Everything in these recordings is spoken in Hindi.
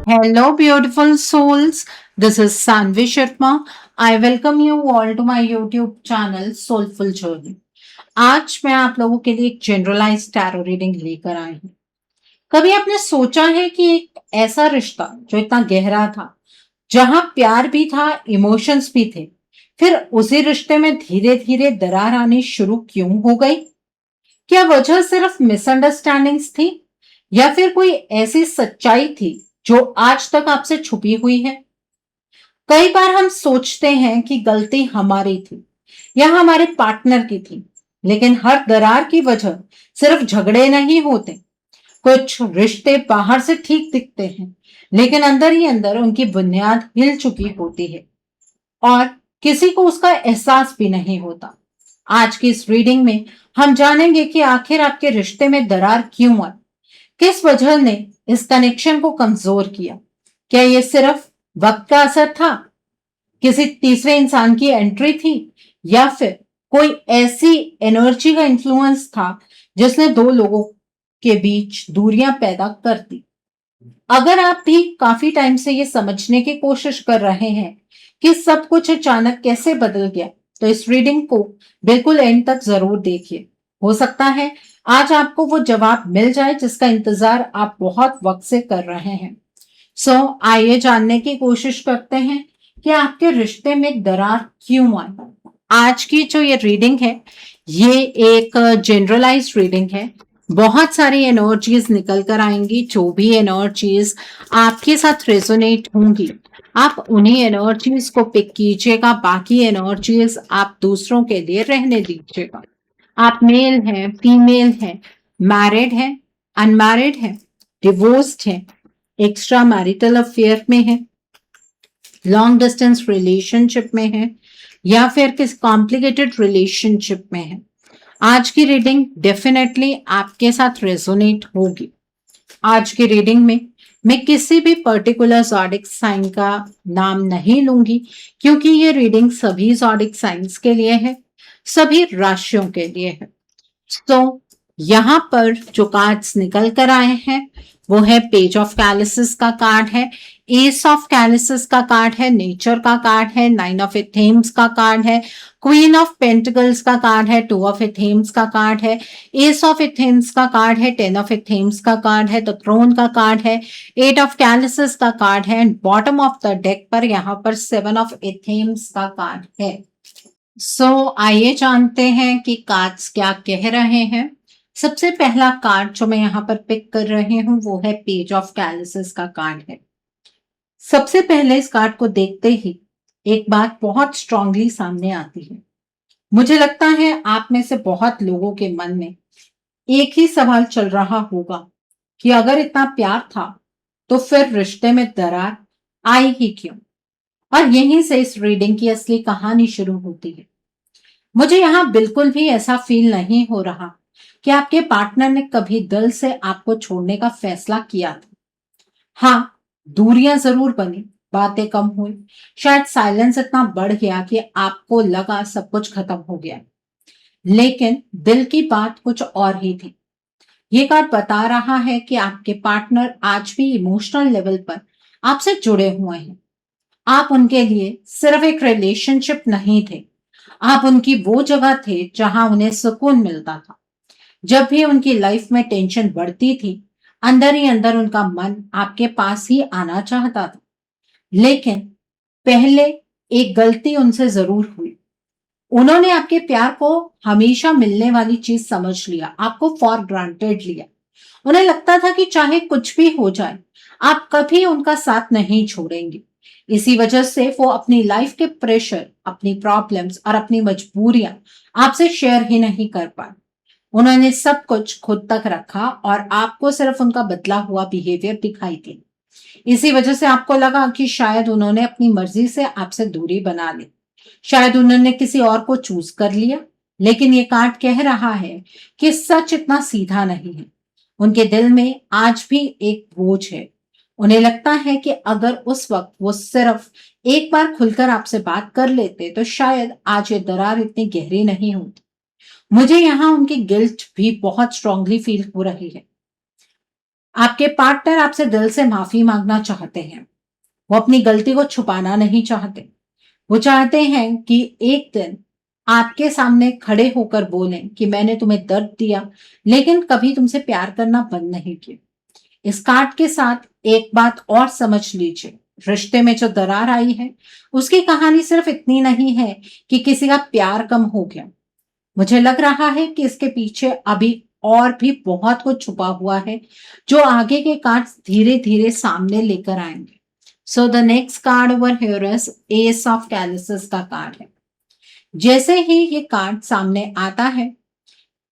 Hello, beautiful souls. This is Sanvi Sharma. I welcome you all to my YouTube channel Soulful Journey. आज मैं आप लोगों के लिए एक जनरलाइज टैरो रीडिंग लेकर आई हूँ। कभी आपने सोचा है कि एक ऐसा रिश्ता जो इतना गहरा था, जहां प्यार भी था, इमोशंस भी थे, फिर उसी रिश्ते में धीरे धीरे दरार आनी शुरू क्यों हो गई? क्या वजह सिर्फ मिसअंडरस्टैंडिंग्स थी या फिर कोई ऐसी सच्चाई थी जो आज तक आपसे छुपी हुई है? कई बार हम सोचते हैं कि गलती हमारी थी या हमारे पार्टनर की थी, लेकिन हर दरार की वजह सिर्फ झगड़े नहीं होते। कुछ रिश्ते बाहर से ठीक दिखते हैं, लेकिन अंदर ही अंदर उनकी बुनियाद हिल चुकी होती है और किसी को उसका एहसास भी नहीं होता। आज की इस रीडिंग में हम जानेंगे कि आखिर आपके रिश्ते में दरार क्यों आई, किस वजह ने इस कनेक्शन को कमजोर किया। क्या ये सिर्फ वक्त का असर था, किसी तीसरे इंसान की एंट्री थी, या फिर कोई ऐसी एनर्जी का इन्फ्लुएंस था जिसने दो लोगों के बीच दूरियां पैदा कर दी? अगर आप भी काफी टाइम से ये समझने की कोशिश कर रहे हैं कि सब कुछ अचानक कैसे बदल गया, तो इस रीडिंग को बिल्कुल एंड तक जरूर देखिए। हो सकता है आज आपको वो जवाब मिल जाए जिसका इंतजार आप बहुत वक्त से कर रहे हैं। आइए जानने की कोशिश करते हैं कि आपके रिश्ते में दरार क्यों आई। आज की जो ये रीडिंग है, ये एक जनरलाइज रीडिंग है। बहुत सारी एनर्जीज निकल कर आएंगी। जो भी एनर्जीज आपके साथ रेजोनेट होंगी, आप उन्हीं एनर्जीज को पिक कीजिएगा। बाकी एनर्जीज आप दूसरों के लिए रहने दीजिएगा। आप मेल हैं, फीमेल हैं, मैरिड हैं, अनमैरिड हैं, डिवोर्स्ड हैं, एक्स्ट्रा मैरिटल अफेयर में है, लॉन्ग डिस्टेंस रिलेशनशिप में है, या फिर किस कॉम्प्लिकेटेड रिलेशनशिप में है, आज की रीडिंग डेफिनेटली आपके साथ रेजोनेट होगी। आज की रीडिंग में मैं किसी भी पर्टिकुलर ज़ोडिक साइन का नाम नहीं लूंगी, क्योंकि ये रीडिंग सभी ज़ोडिक साइंस के लिए है, सभी राशियों के लिए है। तो यहाँ पर जो कार्ड्स निकल कर आए हैं, वो है पेज ऑफ कैलिसिस का कार्ड है, एस ऑफ कैलिसिस का कार्ड है, नेचर का कार्ड है, नाइन ऑफ एथेम्स का कार्ड है, क्वीन ऑफ पेंटिकल्स का कार्ड है, टू ऑफ एथेम्स का कार्ड है, एस ऑफ एथेम्स का कार्ड है, टेन ऑफ एथेम्स का कार्ड है, द थ्रोन का कार्ड है, एट ऑफ कैलिसिस का कार्ड है, and bottom of the deck पर यहाँ पर सेवन ऑफ एथेम्स का कार्ड है। आइए जानते हैं कि कार्ड्स क्या कह रहे हैं। सबसे पहला कार्ड जो मैं यहाँ पर पिक कर रही हूँ वो है पेज ऑफ कैलिसिस का कार्ड है। सबसे पहले इस कार्ड को देखते ही एक बात बहुत स्ट्रांगली सामने आती है। मुझे लगता है आप में से बहुत लोगों के मन में एक ही सवाल चल रहा होगा कि अगर इतना प्यार था तो फिर रिश्ते में दरार आई ही क्यों? और यहीं से इस रीडिंग की असली कहानी शुरू होती है। मुझे यहाँ बिल्कुल भी ऐसा फील नहीं हो रहा कि आपके पार्टनर ने कभी दिल से आपको छोड़ने का फैसला किया था। हाँ, दूरियां जरूर बनी, बातें कम हुई, शायद साइलेंस इतना बढ़ गया कि आपको लगा सब कुछ खत्म हो गया, लेकिन दिल की बात कुछ और ही थी। ये कार्ड बता रहा है कि आपके पार्टनर आज भी इमोशनल लेवल पर आपसे जुड़े हुए हैं। आप उनके लिए सिर्फ एक रिलेशनशिप नहीं थे, आप उनकी वो जगह थे जहां उन्हें सुकून मिलता था। जब भी उनकी लाइफ में टेंशन बढ़ती थी, अंदर ही अंदर उनका मन आपके पास ही आना चाहता था। लेकिन पहले एक गलती उनसे जरूर हुई। उन्होंने आपके प्यार को हमेशा मिलने वाली चीज समझ लिया, आपको फॉर ग्रांटेड लिया। उन्हें लगता था कि चाहे कुछ भी हो जाए, आप कभी उनका साथ नहीं छोड़ेंगे। इसी वजह से वो अपनी लाइफ के प्रेशर, अपनी प्रॉब्लम्स और अपनी मजबूरियां आपसे शेयर ही नहीं कर पाए। उन्होंने सब कुछ खुद तक रखा और आपको सिर्फ उनका बदला हुआ बिहेवियर दिखाई दी। इसी वजह से आपको लगा कि शायद उन्होंने अपनी मर्जी से आपसे दूरी बना ली, शायद उन्होंने किसी और को चूज कर लिया। लेकिन ये कार्ड कह रहा है कि सच इतना सीधा नहीं है। उनके दिल में आज भी एक बोझ है। उन्हें लगता है कि अगर उस वक्त वो सिर्फ एक बार खुलकर आपसे बात कर लेते तो शायद आज ये दरार इतनी गहरी नहीं होती। मुझे यहाँ उनकी गिल्ट भी बहुत स्ट्रांगली फील हो रही है। आपके पार्टनर आपसे दिल से माफी मांगना चाहते हैं। वो अपनी गलती को छुपाना नहीं चाहते। वो चाहते हैं कि एक दिन आपके सामने खड़े होकर बोलें कि मैंने तुम्हें दर्द दिया, लेकिन कभी तुमसे प्यार करना बंद नहीं किया। इस कार्ड के साथ एक बात और समझ लीजिए, रिश्ते में जो दरार आई है, उसकी कहानी सिर्फ इतनी नहीं है कि किसी का प्यार कम हो गया। मुझे लग रहा है कि इसके पीछे अभी और भी बहुत कुछ छुपा हुआ है, जो आगे के कार्ड्स धीरे धीरे सामने लेकर आएंगे। So the next card over here is ace of chalices का कार्ड है। जैसे ही ये कार्ड सामने आता है,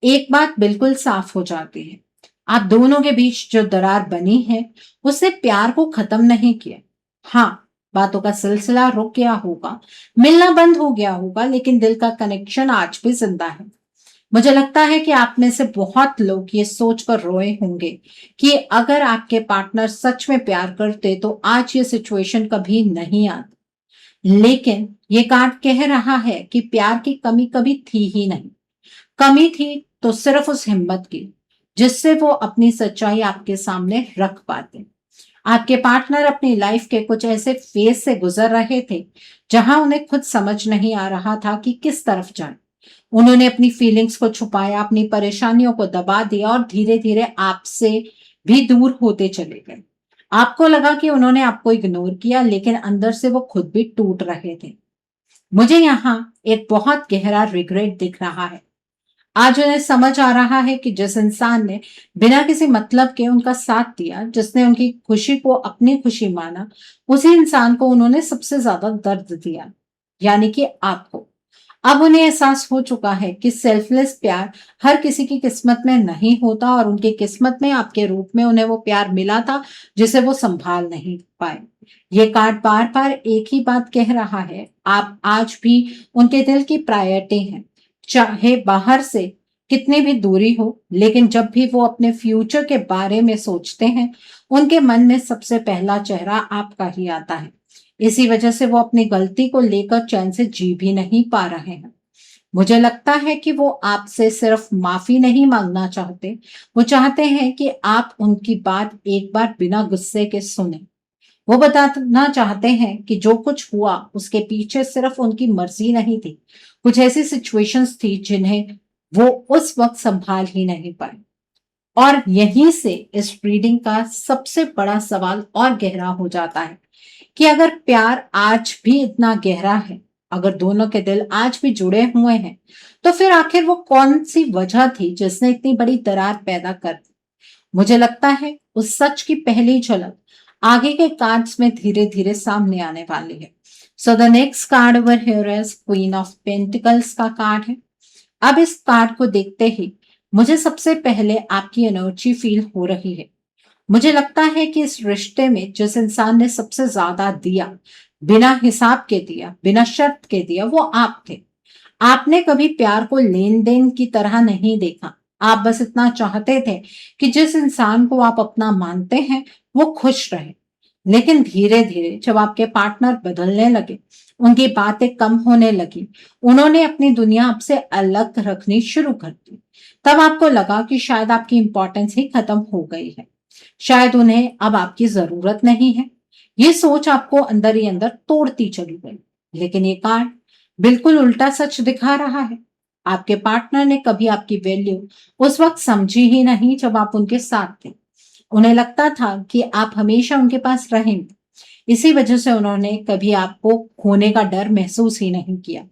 एक बात बिल्कुल साफ हो जाती है। आप दोनों के बीच जो दरार बनी है, उससे प्यार को खत्म नहीं किया। हाँ, बातों का सिलसिला रुक गया होगा, मिलना बंद हो गया होगा, लेकिन दिल का कनेक्शन आज भी जिंदा है। मुझे लगता है कि आप में से बहुत लोग ये सोचकर रोए होंगे कि अगर आपके पार्टनर सच में प्यार करते तो आज ये सिचुएशन कभी नहीं आती। लेकिन ये कार्ड कह रहा है कि प्यार की कमी कभी थी ही नहीं। कमी थी तो सिर्फ उस हिम्मत की, जिससे वो अपनी सच्चाई आपके सामने रख पाते। आपके पार्टनर अपनी लाइफ के कुछ ऐसे फेज से गुजर रहे थे जहां उन्हें खुद समझ नहीं आ रहा था कि किस तरफ जाए। उन्होंने अपनी फीलिंग्स को छुपाया, अपनी परेशानियों को दबा दिया और धीरे धीरे आपसे भी दूर होते चले गए। आपको लगा कि उन्होंने आपको इग्नोर किया, लेकिन अंदर से वो खुद भी टूट रहे थे। मुझे यहाँ एक बहुत गहरा रिग्रेट दिख रहा है। आज उन्हें समझ आ रहा है कि जिस इंसान ने बिना किसी मतलब के उनका साथ दिया, जिसने उनकी खुशी को अपनी खुशी माना, उसी इंसान को उन्होंने सबसे ज्यादा दर्द दिया, यानी कि आपको। अब उन्हें एहसास हो चुका है कि सेल्फलेस प्यार हर किसी की किस्मत में नहीं होता, और उनकी किस्मत में आपके रूप में उन्हें वो प्यार मिला था जिसे वो संभाल नहीं पाए। ये कार्ड बार बार एक ही बात कह रहा है, आप आज भी उनके दिल की प्रायोरिटी हैं, चाहे बाहर से कितनी भी दूरी हो। लेकिन जब भी वो अपने फ्यूचर के बारे में सोचते हैं, उनके मन में सबसे पहला चेहरा आपका ही आता है। इसी वजह से वो अपनी गलती को लेकर चैन से जी भी नहीं पा रहे हैं। मुझे लगता है कि वो आपसे सिर्फ माफी नहीं मांगना चाहते, वो चाहते हैं कि आप उनकी बात एक बार बिना गुस्से के सुने। वो बताना चाहते हैं कि जो कुछ हुआ उसके पीछे सिर्फ उनकी मर्जी नहीं थी, कुछ ऐसी सिचुएशंस थी जिन्हें वो उस वक्त संभाल ही नहीं पाए। और यहीं से इस रीडिंग का सबसे बड़ा सवाल और गहरा हो जाता है कि अगर प्यार आज भी इतना गहरा है, अगर दोनों के दिल आज भी जुड़े हुए हैं, तो फिर आखिर वो कौन सी वजह थी जिसने इतनी बड़ी दरार पैदा कर दी। मुझे लगता है उस सच की पहली झलक आगे के कार्ड्स में धीरे धीरे सामने आने वाली है। So the next card over here is queen of pentacles का कार्ड है। अब इस कार्ड को देखते ही मुझे सबसे पहले आपकी एनर्जी फील हो रही है। मुझे लगता है कि इस रिश्ते में जिस इंसान ने सबसे ज्यादा दिया, बिना हिसाब के दिया, बिना शर्त के दिया, वो आप थे। आपने कभी प्यार को लेन देन की तरह नहीं देखा। आप बस इतना चाहते थे कि जिस इंसान को आप अपना मानते हैं वो खुश रहे। लेकिन धीरे धीरे जब आपके पार्टनर बदलने लगे, उनकी बातें कम होने लगी, उन्होंने अपनी दुनिया आपसे अलग रखनी शुरू कर दी, तब आपको लगा कि शायद आपकी इंपॉर्टेंस ही खत्म हो गई है। शायद उन्हें अब आपकी जरूरत नहीं है। ये सोच आपको अंदर ही अंदर तोड़ती चली गई। लेकिन ये कार्ड बिल्कुल उल्टा सच दिखा रहा है। आपके पार्टनर ने कभी आपकी वैल्यू उस वक्त समझी ही नहीं जब आप उनके साथ थे। उन्हें लगता था कि आप हमेशा उनके पास रहेंगे। इसी वजह से उन्होंने कभी आपको खोने का डर महसूस ही नहीं किया।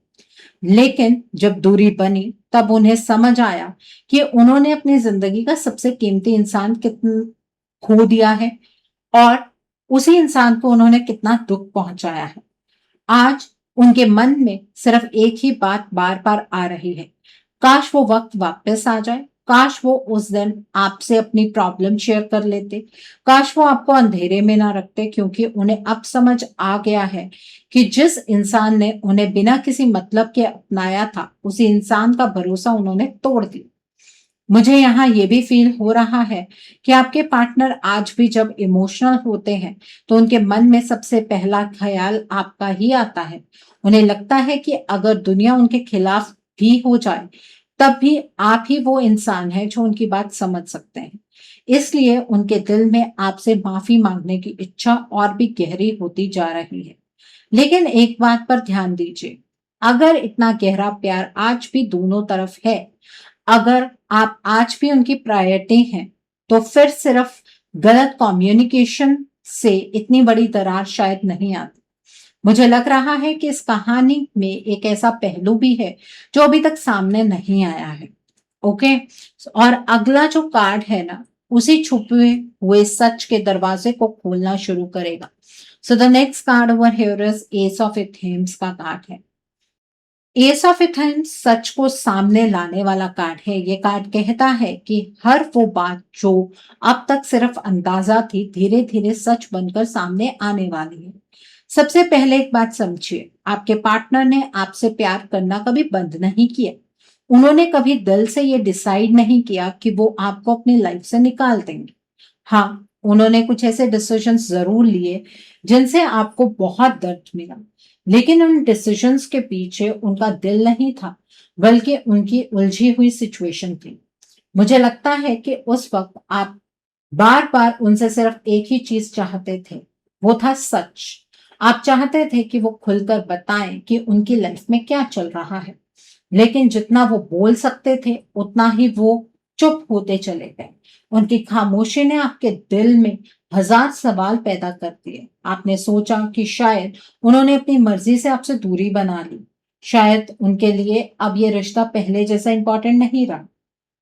लेकिन जब दूरी बनी, तब उन्हें समझ आया कि उन्होंने अपनी जिंदगी का सबसे कीमती इंसान कितना खो दिया है, और उसी इंसान को उन्होंने कितना दुख पहुंचाया है। आज उनके मन में सिर्फ एक ही बात बार बार आ रही है, काश वो वक्त वापस आ जाए, काश वो उस दिन आपसे अपनी प्रॉब्लम शेयर कर लेते, काश वो आपको अंधेरे में ना रखते, क्योंकि उन्हें अब समझ आ गया है कि जिस इंसान ने उन्हें बिना किसी मतलब के अपनाया था, उसी इंसान का भरोसा उन्होंने तोड़ दिया। मुझे यहाँ ये भी फील हो रहा है कि आपके पार्टनर आज भी जब इमोशनल होते हैं, तो उनके मन में सबसे पहला ख्याल आपका ही आता है। उन्हें लगता है कि अगर दुनिया उनके खिलाफ भी हो जाए, तब भी आप ही वो इंसान है जो उनकी बात समझ सकते हैं। इसलिए उनके दिल में आपसे माफी मांगने की इच्छा और भी गहरी होती जा रही है। लेकिन एक बात पर ध्यान दीजिए, अगर इतना गहरा प्यार आज भी दोनों तरफ है, अगर आप आज भी उनकी प्रायोरिटी हैं, तो फिर सिर्फ गलत कम्युनिकेशन से इतनी बड़ी दरार शायद नहीं आती। मुझे लग रहा है कि इस कहानी में एक ऐसा पहलू भी है जो अभी तक सामने नहीं आया है। ओके। और अगला जो कार्ड है ना, उसी छुपे हुए सच के दरवाजे को खोलना शुरू करेगा। So the next card over here is ace of athames का कार्ड है। एस ऑफ एथेम्स सच को सामने लाने वाला कार्ड है। ये कार्ड कहता है कि हर वो बात जो अब तक सिर्फ अंदाजा थी, धीरे धीरे सच बनकर सामने आने वाली है। सबसे पहले एक बात समझिए, आपके पार्टनर ने आपसे प्यार करना कभी बंद नहीं किया। उन्होंने कभी दिल से ये डिसाइड नहीं किया कि वो आपको अपनी लाइफ से निकाल देंगे। हाँ, उन्होंने कुछ ऐसे डिसीजंस जरूर लिए जिनसे आपको बहुत दर्द मिला, लेकिन उन डिसीजंस के पीछे उनका दिल नहीं था, बल्कि उनकी उलझी हुई सिचुएशन थी। मुझे लगता है कि उस वक्त आप बार बार उनसे सिर्फ एक ही चीज चाहते थे, वो था सच। आप चाहते थे कि वो खुलकर बताएं कि उनकी लाइफ में क्या चल रहा है, लेकिन जितना वो बोल सकते थे उतना ही वो चुप होते चले गए। उनकी खामोशी ने आपके दिल में हजार सवाल पैदा कर दिए। आपने सोचा कि शायद उन्होंने अपनी मर्जी से आपसे दूरी बना ली, शायद उनके लिए अब ये रिश्ता पहले जैसा इंपॉर्टेंट नहीं रहा।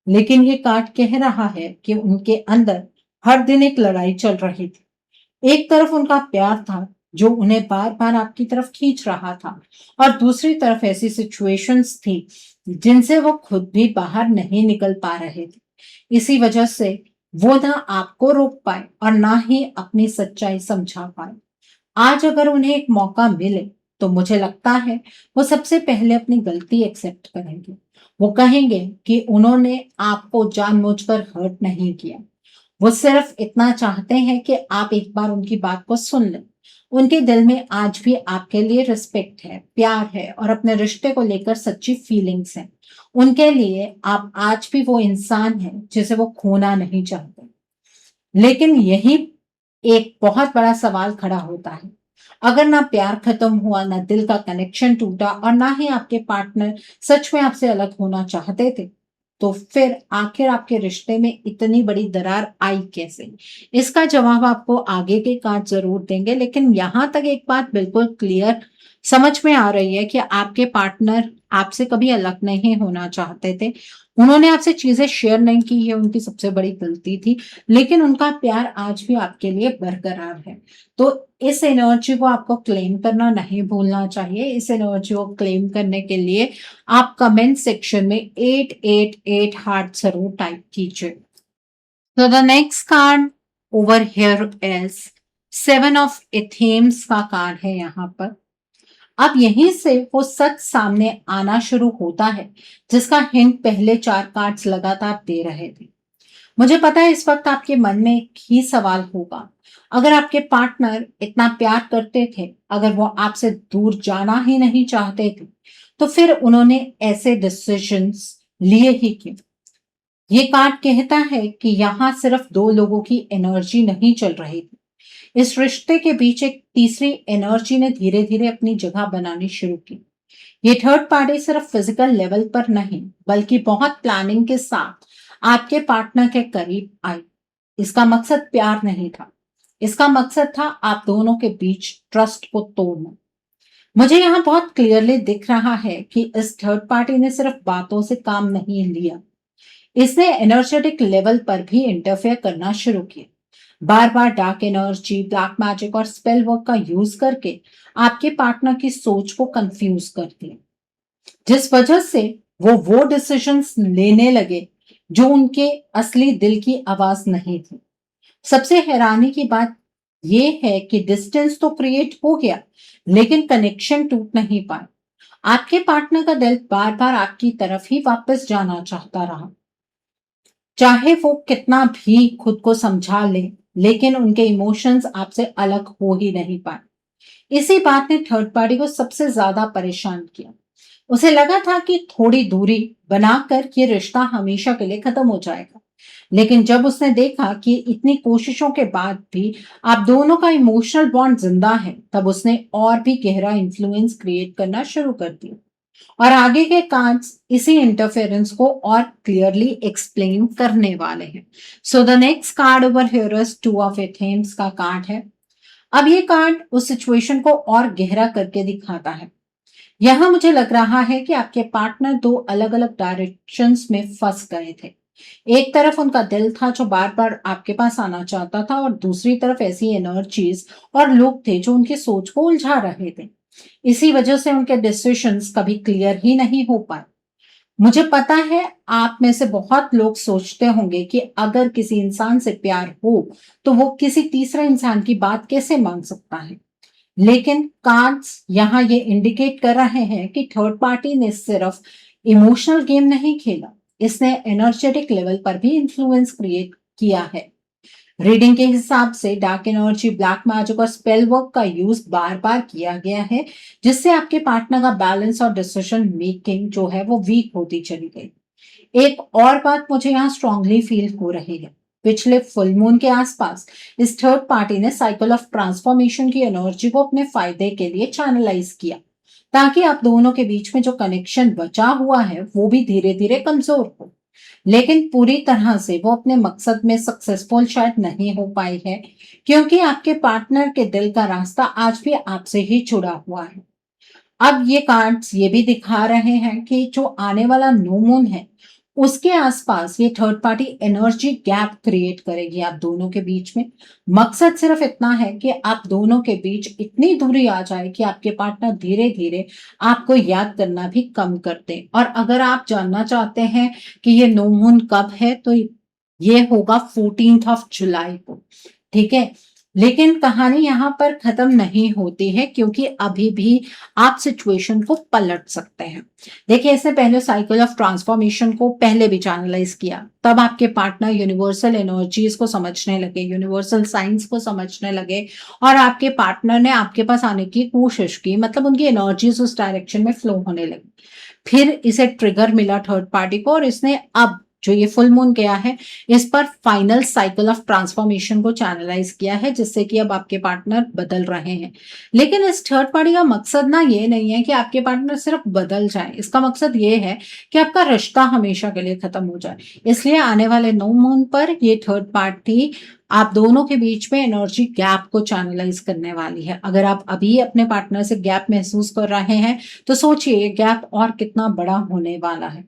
लेकिन ये कार्ड कह रहा है कि उनके अंदर हर दिन एक लड़ाई चल रही थी। एक तरफ उनका प्यार था जो उन्हें बार बार आपकी तरफ खींच रहा था, और दूसरी तरफ ऐसी सिचुएशंस थी जिनसे वो खुद भी बाहर नहीं निकल पा रहे थे। इसी वजह से वो ना आपको रोक पाए और ना ही अपनी सच्चाई समझा पाए। आज अगर उन्हें एक मौका मिले तो मुझे लगता है वो सबसे पहले अपनी गलती एक्सेप्ट करेंगे। वो कहेंगे कि उन्होंने आपको जानबूझकर हर्ट नहीं किया, वो सिर्फ इतना चाहते हैं कि आप एक बार उनकी बात को सुन लें। उनके दिल में आज भी आपके लिए रिस्पेक्ट है, प्यार है और अपने रिश्ते को लेकर सच्ची फीलिंग्स हैं। उनके लिए आप आज भी वो इंसान हैं जिसे वो खोना नहीं चाहते। लेकिन यही एक बहुत बड़ा सवाल खड़ा होता है। अगर ना प्यार खत्म हुआ, ना दिल का कनेक्शन टूटा और ना ही आपके पार्टनर सच में आपसे अलग होना चाहते थे, तो फिर आखिर आपके रिश्ते में इतनी बड़ी दरार आई कैसे? इसका जवाब आपको आगे के कार्ड जरूर देंगे, लेकिन यहां तक एक बात बिल्कुल क्लियर समझ में आ रही है कि आपके पार्टनर आपसे कभी अलग नहीं होना चाहते थे। उन्होंने आपसे चीजें शेयर नहीं की, ये उनकी सबसे बड़ी गलती थी, लेकिन उनका प्यार आज भी आपके लिए बरकरार है। तो इस एनर्जी को आपको क्लेम करना नहीं भूलना चाहिए। इस एनर्जी को क्लेम करने के लिए आप कमेंट सेक्शन में 888 हार्ट जरूर टाइप कीजिए। तो the next card over here is 7 of athames का कार्ड है यहाँ पर। अब यहीं से वो सच सामने आना शुरू होता है जिसका हिंट पहले 4 कार्ड्स लगातार दे रहे थे। मुझे पता है इस वक्त आपके मन में एक ही सवाल होगा, अगर आपके पार्टनर इतना प्यार करते थे, अगर वो आपसे दूर जाना ही नहीं चाहते थे, तो फिर उन्होंने ऐसे डिसीजंस लिए ही क्यों? ये कार्ड कहता है कि यहाँ सिर्फ 2 लोगों की एनर्जी नहीं चल रही थी। इस रिश्ते के बीच एक तीसरी एनर्जी ने धीरे धीरे अपनी जगह बनानी शुरू की। ये थर्ड पार्टी सिर्फ फिजिकल लेवल पर नहीं, बल्कि बहुत प्लानिंग के साथ आपके पार्टनर के करीब आई। इसका मकसद प्यार नहीं था, इसका मकसद था आप दोनों के बीच ट्रस्ट को तोड़ना। मुझे यहाँ बहुत क्लियरली दिख रहा है कि इस थर्ड पार्टी ने सिर्फ बातों से काम नहीं लिया, इसने एनर्जेटिक लेवल पर भी इंटरफेयर करना शुरू किया। बार बार डार्क एनर्जी, ब्लैक मैजिक और स्पेल वर्क का यूज करके आपके पार्टनर की सोच को कंफ्यूज कर दिया, जिस वजह से वो डिसीजंस लेने लगे जो उनके असली दिल की आवाज नहीं थी। सबसे हैरानी की बात यह है कि डिस्टेंस तो क्रिएट हो गया, लेकिन कनेक्शन टूट नहीं पाया। आपके पार्टनर का दिल बार बार आपकी तरफ ही वापस जाना चाहता रहा, चाहे वो कितना भी खुद को समझा ले, लेकिन उनके इमोशंस आपसे अलग हो ही नहीं पाए। इसी बात ने थर्ड पार्टी को सबसे ज्यादा परेशान किया। उसे लगा था कि थोड़ी दूरी बनाकर ये रिश्ता हमेशा के लिए खत्म हो जाएगा, लेकिन जब उसने देखा कि इतनी कोशिशों के बाद भी आप दोनों का इमोशनल बॉन्ड जिंदा है, तब उसने और भी गहरा इन्फ्लुएंस क्रिएट करना शुरू कर दिया। और आगे के कार्ड्स इसी इंटरफेरेंस को और क्लियरली एक्सप्लेन करने वाले हैं। So the next card over here is two of athames का कार्ड है। अब ये कार्ड उस सिचुएशन को और गहरा करके दिखाता है। यहां मुझे लग रहा है कि आपके पार्टनर दो अलग अलग डायरेक्शंस में फंस गए थे। एक तरफ उनका दिल था जो बार बार आपके पास आना चाहता था, और दूसरी तरफ ऐसी एनर्जीज और लोग थे जो उनकी सोच को उलझा रहे थे। इसी वजह से उनके डिसीजंस कभी क्लियर ही नहीं हो पाए। मुझे पता है आप में से बहुत लोग सोचते होंगे कि अगर किसी इंसान से प्यार हो तो वो किसी तीसरे इंसान की बात कैसे मान सकता है। लेकिन कार्ड्स यहाँ ये इंडिकेट कर रहे हैं कि थर्ड पार्टी ने सिर्फ इमोशनल गेम नहीं खेला, इसने एनर्जेटिक लेवल पर भी इन्फ्लुएंस क्रिएट किया है। रीडिंग के हिसाब से डार्क एनर्जी, ब्लैक मैजिक और स्पेल वर्क का यूज बार बार किया गया है, जिससे आपके पार्टनर का बैलेंस और डिसीजन मेकिंग जो है वो वीक होती चली गई। एक और बात मुझे यहाँ स्ट्रांगली फील हो रही है। पिछले फुल मून के आसपास इस थर्ड पार्टी ने साइकिल ऑफ ट्रांसफॉर्मेशन की एनर्जी को अपने फायदे के लिए चैनलाइज किया, ताकि आप दोनों के बीच में जो कनेक्शन बचा हुआ है वो भी धीरे धीरे कमजोर हो। लेकिन पूरी तरह से वो अपने मकसद में सक्सेसफुल शायद नहीं हो पाई है, क्योंकि आपके पार्टनर के दिल का रास्ता आज भी आपसे ही जुड़ा हुआ है। अब ये कार्ड्स ये भी दिखा रहे हैं कि जो आने वाला न्यू मून है उसके आसपास ये third party energy gap create करेगी आप दोनों के बीच में। मकसद सिर्फ इतना है कि आप दोनों के बीच इतनी दूरी आ जाए कि आपके पार्टनर धीरे धीरे आपको याद करना भी कम कर दें। और अगर आप जानना चाहते हैं कि ये न्यू मून कब है, तो ये होगा 14th ऑफ जुलाई को। ठीक है, लेकिन कहानी यहाँ पर खत्म नहीं होती है, क्योंकि अभी भी आप सिचुएशन को पलट सकते हैं। देखिए, इसने पहले साइकिल ऑफ ट्रांसफॉर्मेशन को पहले भी चैनलाइज किया, तब आपके पार्टनर यूनिवर्सल एनर्जीज को समझने लगे, यूनिवर्सल साइंस को समझने लगे, और आपके पार्टनर ने आपके पास आने की कोशिश की, मतलब उनकी एनर्जीज उस डायरेक्शन में फ्लो होने लगी। फिर इसे ट्रिगर मिला थर्ड पार्टी को, और इसने अब जो ये फुल मून गया है इस पर फाइनल साइकिल ऑफ ट्रांसफॉर्मेशन को चैनलाइज किया है, जिससे कि अब आपके पार्टनर बदल रहे हैं। लेकिन इस थर्ड पार्टी का मकसद ना ये नहीं है कि आपके पार्टनर सिर्फ बदल जाए, इसका मकसद ये है कि आपका रिश्ता हमेशा के लिए खत्म हो जाए। इसलिए आने वाले न्यू मून पर ये थर्ड पार्टी आप दोनों के बीच में एनर्जी गैप को चैनलाइज करने वाली है। अगर आप अभी अपने पार्टनर से गैप महसूस कर रहे हैं तो सोचिए ये गैप और कितना बड़ा होने वाला है।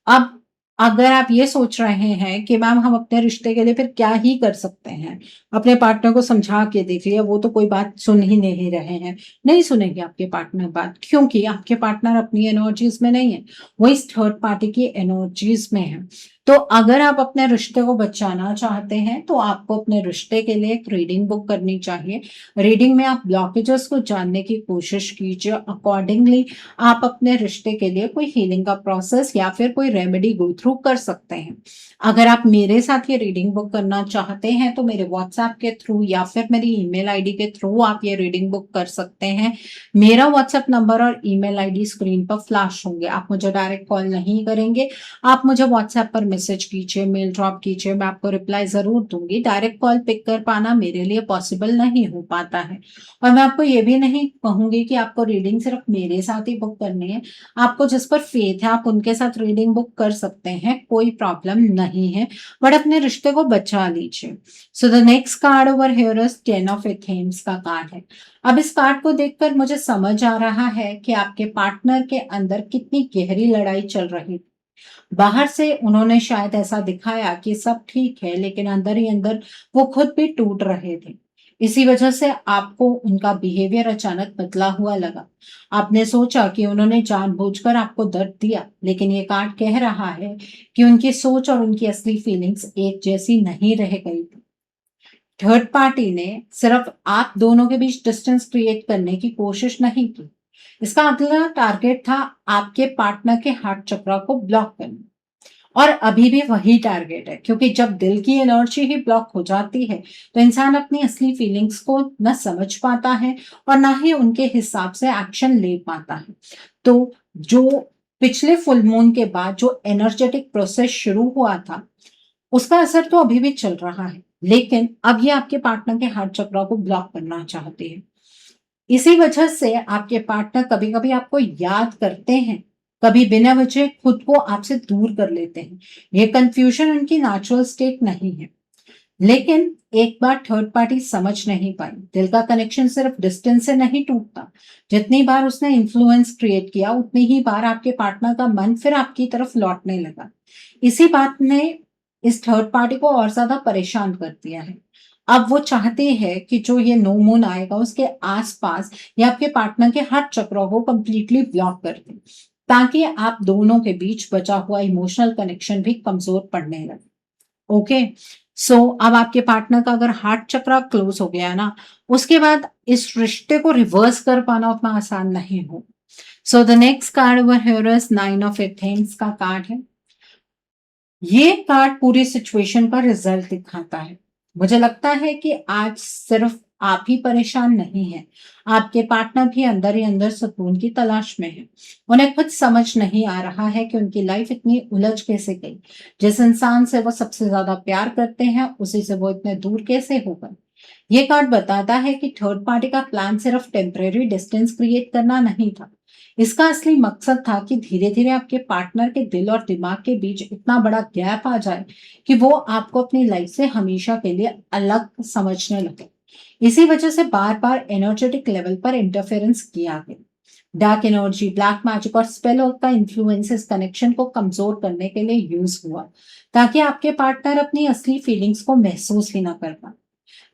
अब अगर आप ये सोच रहे हैं कि मैम हम अपने रिश्ते के लिए फिर क्या ही कर सकते हैं, अपने पार्टनर को समझा के देख लिया, वो तो कोई बात सुन ही नहीं रहे हैं। नहीं सुनेंगे आपके पार्टनर बात, क्योंकि आपके पार्टनर अपनी एनर्जीज में नहीं है, वो इस थर्ड पार्टी की एनर्जीज में है। तो अगर आप अपने रिश्ते को बचाना चाहते हैं तो आपको अपने रिश्ते के लिए एक रीडिंग बुक करनी चाहिए। रीडिंग में आप ब्लॉकेजेस को जानने की कोशिश कीजिए, अकॉर्डिंगली आप अपने रिश्ते के लिए कोई हीलिंग का प्रोसेस या फिर कोई रेमेडी गो थ्रू कर सकते हैं। अगर आप मेरे साथ ये रीडिंग बुक करना चाहते हैं तो मेरे व्हाट्सएप के थ्रू या फिर मेरी ईमेल आईडी के थ्रू आप ये रीडिंग बुक कर सकते हैं। मेरा व्हाट्सएप नंबर और ईमेल आईडी स्क्रीन पर फ्लैश होंगे। आप मुझे डायरेक्ट कॉल नहीं करेंगे, आप मुझे व्हाट्सएप पर मैसेज कीजिए, मेल ड्रॉप कीजिए, मैं आपको रिप्लाई जरूर दूंगी। डायरेक्ट कॉल पिक कर पाना मेरे लिए पॉसिबल नहीं हो पाता है। और मैं आपको ये भी नहीं कहूंगी कि आपको रीडिंग सिर्फ मेरे साथ ही बुक करनी है। आपको जिस पर फेथ है आप उनके साथ रीडिंग बुक कर सकते हैं, कोई प्रॉब्लम नहीं है, बट अपने रिश्ते को बचा लीजिए। So the next card over here is 10 of athames का कार्ड है। अब इस कार्ड को देखकर मुझे समझ आ रहा है कि आपके पार्टनर के अंदर कितनी गहरी लड़ाई चल रही थी। बाहर से उन्होंने शायद ऐसा दिखाया कि सब ठीक है, लेकिन अंदर ही अंदर वो खुद भी टूट रहे थे। इसी वजह से आपको उनका बिहेवियर अचानक बदला हुआ लगा। आपने सोचा कि उन्होंने जानबूझकर आपको दर्द दिया, लेकिन ये कार्ड कह रहा है कि उनकी सोच और उनकी असली फीलिंग्स एक जैसी नहीं रह गई थी। थर्ड पार्टी ने सिर्फ आप दोनों के बीच डिस्टेंस क्रिएट करने की कोशिश नहीं की, इसका अगला टारगेट था आपके पार्टनर के हार्ट चक्र को ब्लॉक करना। और अभी भी वही टारगेट है, क्योंकि जब दिल की एनर्जी ही ब्लॉक हो जाती है तो इंसान अपनी असली फीलिंग्स को न समझ पाता है और ना ही उनके हिसाब से एक्शन ले पाता है। तो जो पिछले फुल मून के बाद जो एनर्जेटिक प्रोसेस शुरू हुआ था उसका असर तो अभी भी चल रहा है, लेकिन अब ये आपके पार्टनर के हार्ट चक्र को ब्लॉक करना चाहते हैं। इसी वजह से आपके पार्टनर कभी-कभी आपको याद करते हैं, कभी बिना वजह खुद को आपसे दूर कर लेते हैं। ये कन्फ्यूजन उनकी नेचुरल स्टेट नहीं है। लेकिन एक बार थर्ड पार्टी समझ नहीं पाई, दिल का कनेक्शन सिर्फ डिस्टेंस से नहीं टूटता। जितनी बार उसने इन्फ्लुएंस क्रिएट किया, उतनी ही बार आपके पार्टनर का मन फिर आपकी तरफ लौटने लगा। इसी बात ने इस थर्ड पार्टी को और ज्यादा परेशान कर दिया है। अब वो चाहते हैं कि जो ये नो मून आएगा उसके आसपास या आपके पार्टनर के हार्ट चक्रों को कंप्लीटली ब्लॉक कर दें, ताकि आप दोनों के बीच बचा हुआ इमोशनल कनेक्शन भी कमजोर पड़ने लगे। ओके, सो अब आपके पार्टनर का अगर हार्ट चक्र क्लोज हो गया ना, उसके बाद इस रिश्ते को रिवर्स कर पाना उतना आसान नहीं हो। सो the next card over here is 9 of Athens का कार्ड है। ये कार्ड पूरी सिचुएशन का रिजल्ट दिखाता है। मुझे लगता है कि आज सिर्फ आप ही परेशान नहीं हैं, आपके पार्टनर भी अंदर ही अंदर सुकून की तलाश में है। उन्हें खुद समझ नहीं आ रहा है कि उनकी लाइफ इतनी उलझ कैसे गई। जिस इंसान से वो सबसे ज्यादा प्यार करते हैं, उसी से वो इतने दूर कैसे हो गए। ये कार्ड बताता है कि थर्ड पार्टी का प्लान सिर्फ टेम्परेरी डिस्टेंस क्रिएट करना नहीं था। इसका असली मकसद था कि धीरे धीरे आपके पार्टनर के दिल और दिमाग के बीच इतना बड़ा गैप आ जाए कि वो आपको अपनी लाइफ से हमेशा के लिए अलग समझने लगे। इसी वजह से बार बार एनर्जेटिक लेवल पर इंटरफेरेंस किया गया। डार्क एनर्जी, ब्लैक मैजिक और स्पेल का इन्फ्लुएंस इस कनेक्शन को कमजोर करने के लिए यूज हुआ, ताकि आपके पार्टनर अपनी असली फीलिंग्स को महसूस ही ना कर पाए।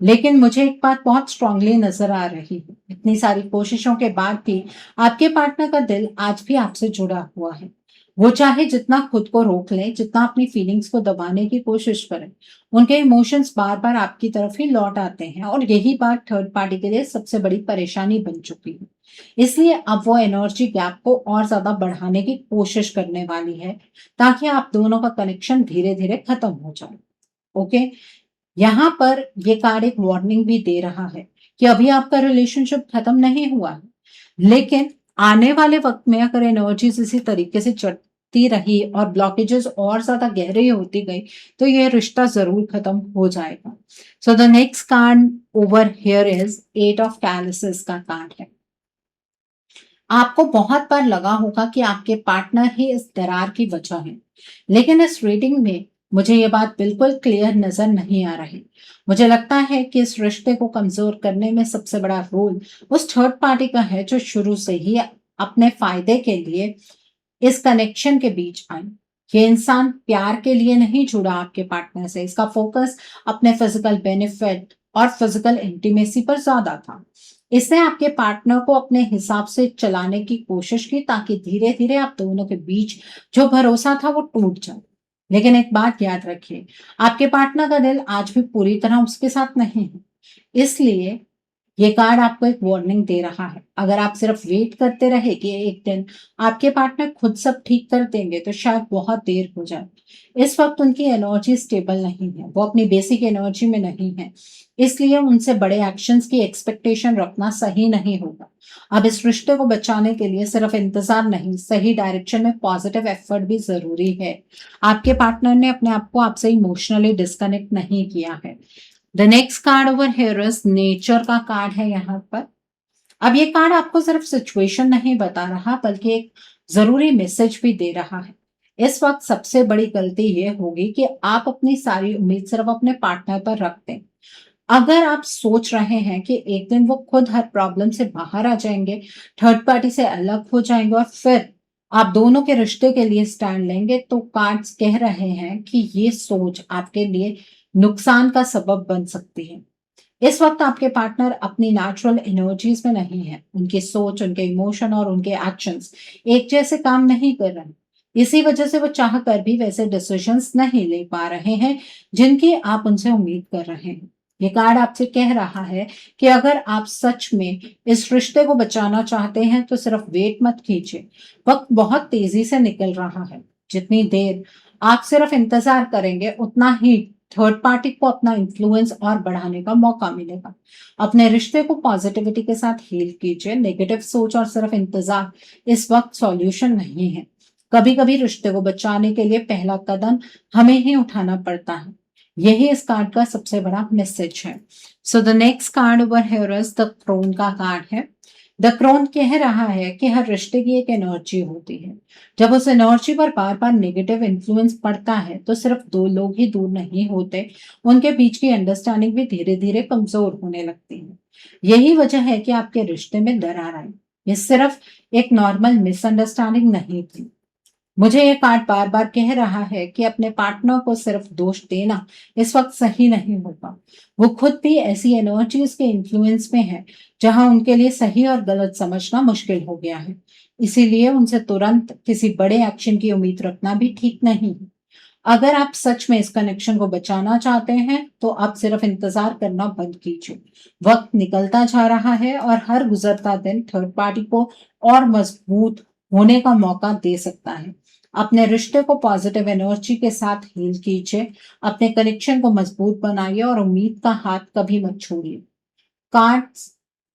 लेकिन मुझे एक बात बहुत स्ट्रांगली नजर आ रही है, इतनी सारी कोशिशों के बाद भी आपके पार्टनर का दिल आज भी आपसे जुड़ा हुआ है। वो चाहे जितना खुद को रोक ले, जितना अपनी फीलिंग्स को दबाने की कोशिश करें, उनके इमोशंस बार बार आपकी तरफ ही लौट आते हैं, और यही बात थर्ड पार्टी के लिए सबसे बड़ी परेशानी बन चुकी है। इसलिए अब वो एनर्जी गैप को और ज्यादा बढ़ाने की कोशिश करने वाली है, ताकि आप दोनों का कनेक्शन धीरे धीरे खत्म हो जाए। ओके, यहाँ पर ये कार्ड एक वार्निंग भी दे रहा है कि अभी आपका रिलेशनशिप खत्म नहीं हुआ है, लेकिन आने वाले वक्त में अगर एनर्जीज इसी तरीके से चढ़ती रही और ब्लॉकेजेस और ज्यादा गहरे होती गई, तो ये रिश्ता जरूर खत्म हो जाएगा। So the next card over here is 8 of chalices का कार्ड है। आपको बहुत बार लगा होगा कि आपके पार्टनर ही इस दरार की वजह है, लेकिन इस रीडिंग में मुझे ये बात बिल्कुल क्लियर नजर नहीं आ रही। मुझे लगता है कि इस रिश्ते को कमजोर करने में सबसे बड़ा रोल उस थर्ड पार्टी का है, जो शुरू से ही अपने फायदे के लिए इस कनेक्शन के बीच आई। ये इंसान प्यार के लिए नहीं जुड़ा आपके पार्टनर से, इसका फोकस अपने फिजिकल बेनिफिट और फिजिकल इंटीमेसी पर ज्यादा था। इसने आपके पार्टनर को अपने हिसाब से चलाने की कोशिश की, ताकि धीरे धीरे आप दोनों के बीच जो भरोसा था वो टूट जाए। लेकिन एक बात याद रखिए, आपके पार्टनर का दिल आज भी पूरी तरह उसके साथ नहीं है। इसलिए ये कार्ड आपको एक वार्निंग दे रहा है। अगर आप सिर्फ वेट करते रहे कि एक दिन आपके पार्टनर खुद सब ठीक कर देंगे, तो शायद बहुत देर हो जाए। इस वक्त उनकी एनर्जी स्टेबल नहीं है, वो अपनी बेसिक एनर्जी में नहीं है। इसलिए उनसे बड़े एक्शंस की एक्सपेक्टेशन रखना सही नहीं होगा। अब इस रिश्ते को बचाने के लिए सिर्फ इंतजार नहीं, सही डायरेक्शन में पॉजिटिव एफर्ट भी जरूरी है। आपके पार्टनर ने अपने आप को आपसे इमोशनली डिस्कनेक्ट नहीं किया है। The next card over here is nature का कार्ड है यहाँ पर। अब ये कार्ड आपको सिर्फ सिचुएशन नहीं बता रहा, बल्कि एक जरूरी मैसेज भी दे रहा है। इस वक्त सबसे बड़ी गलती ये होगी कि आप अपनी सारी उम्मीद सिर्फ अपने पार्टनर पर रख दें। अगर आप सोच रहे हैं कि एक दिन वो खुद हर प्रॉब्लम से बाहर आ जाएंगे, थर्ड पार्टी से अलग हो जाएंगे और फिर आप दोनों के रिश्ते के लिए स्टैंड लेंगे, तो कार्ड्स कह रहे हैं कि ये सोच आपके लिए नुकसान का सबब बन सकती है। इस वक्त आपके पार्टनर अपनी नेचुरल एनर्जीज में नहीं है, उनकी सोच, उनके इमोशन और उनके एक्शंस एक जैसे काम नहीं कर रहे। इसी वजह से वो चाह कर भी वैसे डिसीजंस नहीं ले पा रहे हैं जिनकी आप उनसे उम्मीद कर रहे हैं। ये कार्ड आपसे कह रहा है कि अगर आप सच में इस रिश्ते को बचाना चाहते हैं, तो सिर्फ वेट मत कीजिए। वक्त बहुत तेजी से निकल रहा है। जितनी देर आप सिर्फ इंतजार करेंगे, उतना ही थर्ड पार्टी को अपना इन्फ्लुएंस और बढ़ाने का मौका मिलेगा। अपने रिश्ते को पॉजिटिविटी के साथ हील कीजिए। नेगेटिव सोच और सिर्फ इंतजार इस वक्त सॉल्यूशन नहीं है। कभी कभी रिश्ते को बचाने के लिए पहला कदम हमें ही उठाना पड़ता है। यही इस कार्ड का सबसे बड़ा मैसेज है। So the next card over here is the Crone का कार्ड है। द क्रोन कह रहा है कि हर रिश्ते की एक एनर्जी होती है। जब उस एनर्जी पर बार बार नेगेटिव इन्फ्लुएंस पड़ता है तो सिर्फ दो लोग ही दूर नहीं होते, उनके बीच की अंडरस्टैंडिंग भी धीरे धीरे कमजोर होने लगती है। यही वजह है कि आपके रिश्ते में दरार आई। ये सिर्फ एक नॉर्मल मिसअंडरस्टैंडिंग नहीं थी। मुझे ये कार्ड बार बार कह रहा है कि अपने पार्टनर को सिर्फ दोष देना इस वक्त सही नहीं होगा। वो खुद भी ऐसी एनर्जीज के इन्फ्लुएंस में है जहां उनके लिए सही और गलत समझना मुश्किल हो गया है। इसीलिए उनसे तुरंत किसी बड़े एक्शन की उम्मीद रखना भी ठीक नहीं है। अगर आप सच में इस कनेक्शन को बचाना चाहते हैं तो आप सिर्फ इंतजार करना बंद कीजिए। वक्त निकलता जा रहा है और हर गुजरता दिन थर्ड पार्टी को और मजबूत होने का मौका दे सकता है। अपने रिश्ते को पॉजिटिव एनर्जी के साथ हील कीजिए, अपने कनेक्शन को मजबूत बनाइए और उम्मीद का हाथ कभी मत छोड़िए। कार्ड्स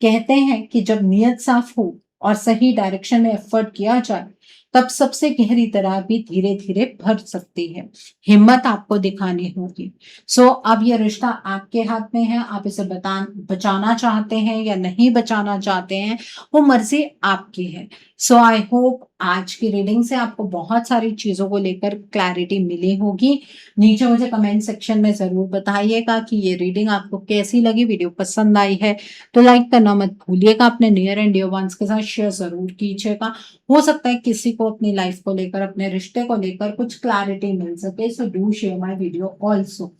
कहते हैं कि जब नीयत साफ हो और सही डायरेक्शन में एफर्ट किया जाए तब सबसे गहरी दरार भी धीरे धीरे भर सकती है। हिम्मत आपको दिखानी होगी। सो अब ये रिश्ता आपके हाथ में है, आप इसे बचाना चाहते हैं या नहीं बचाना चाहते हैं, वो मर्जी आपकी है। सो आई होप आज की रीडिंग से आपको बहुत सारी चीजों को लेकर क्लैरिटी मिली होगी। नीचे मुझे कमेंट सेक्शन में जरूर बताइएगा कि ये रीडिंग आपको कैसी लगी। वीडियो पसंद आई है तो लाइक करना मत भूलिएगा, अपने नियर एंड डियर वंस के साथ शेयर जरूर कीजिएगा। हो सकता है किसी को अपनी लाइफ को लेकर, अपने रिश्ते को लेकर कुछ क्लैरिटी मिल सके। So do share my video also.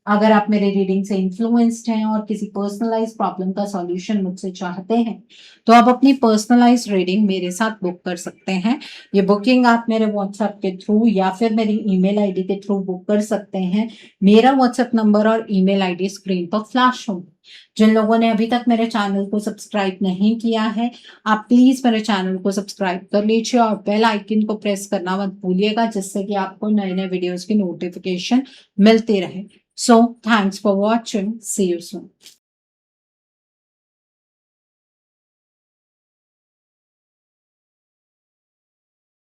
अगर आप मेरे रीडिंग से इन्फ्लुएंस्ड हैं और किसी पर्सनलाइज प्रॉब्लम का सॉल्यूशन मुझसे चाहते हैं तो आप अपनी पर्सनलाइज रीडिंग मेरे साथ बुक कर सकते हैं। ये बुकिंग आप मेरे व्हाट्सएप के थ्रू या फिर मेरी ईमेल आईडी के थ्रू बुक कर सकते हैं। मेरा व्हाट्सएप नंबर और ईमेल आईडी स्क्रीन पर फ्लैश होंगे। जिन लोगों ने अभी तक मेरे चैनल को सब्सक्राइब नहीं किया है, आप प्लीज मेरे चैनल को सब्सक्राइब कर लीजिए और बेल आइकन को प्रेस करना मत भूलिएगा, जिससे कि आपको नए नए वीडियोस की नोटिफिकेशन मिलती रहे। So thanks for watching. See you soon.